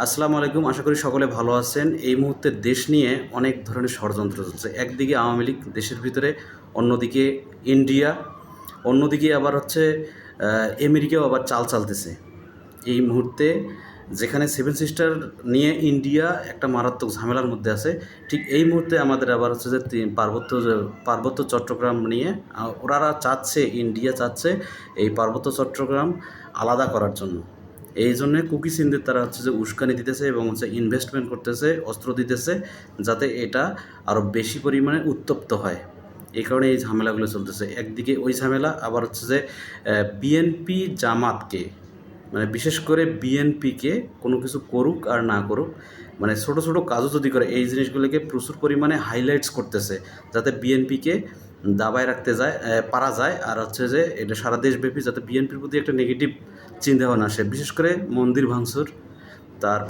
আসসালামু আলাইকুম। আশা করি সকলে ভালো আছেন। এই মুহূর্তে দেশ নিয়ে অনেক ধরনের ষড়যন্ত্র চলছে। একদিকে আওয়ামী লীগ দেশের ভিতরে, অন্যদিকে ইন্ডিয়া, অন্যদিকে আবার হচ্ছে আমেরিকাও আবার চাল চালতেছে। এই মুহূর্তে যেখানে সেভেন সিস্টার নিয়ে ইন্ডিয়া একটা মারাত্মক ঝামেলার মধ্যে আছে, ঠিক এই মুহূর্তে আমাদের আবার হচ্ছে যে পার্বত্য চট্টগ্রাম নিয়ে ওনারা চাচ্ছে, ইন্ডিয়া চাচ্ছে এই পার্বত্য চট্টগ্রাম আলাদা করার জন্য। এই জন্যে কুকি সিনদের তারা হচ্ছে যে উস্কানি দিতেছে এবং হচ্ছে ইনভেস্টমেন্ট করতেছে, অস্ত্র দিতেছে, যাতে এটা আরও বেশি পরিমাণে উত্তপ্ত হয়। এই কারণে এই ঝামেলাগুলো চলতেছে। একদিকে ওই ঝামেলা, আবার হচ্ছে যে বিএনপি জামাতকে, মানে বিশেষ করে বিএনপিকে কোনো কিছু করুক আর না করুক, মানে ছোটো ছোটো কাজও যদি করে, এই জিনিসগুলোকে প্রচুর পরিমাণে হাইলাইটস করতেছে, যাতে বিএনপিকে দাবায় রাখতে পারা যায়। আর হচ্ছে যে এটা সারা দেশব্যাপী যাতে বিএনপির প্রতি একটা নেগেটিভ চিন্তাভাবনা আসে, বিশেষ করে মন্দির ভাঙচুর, তার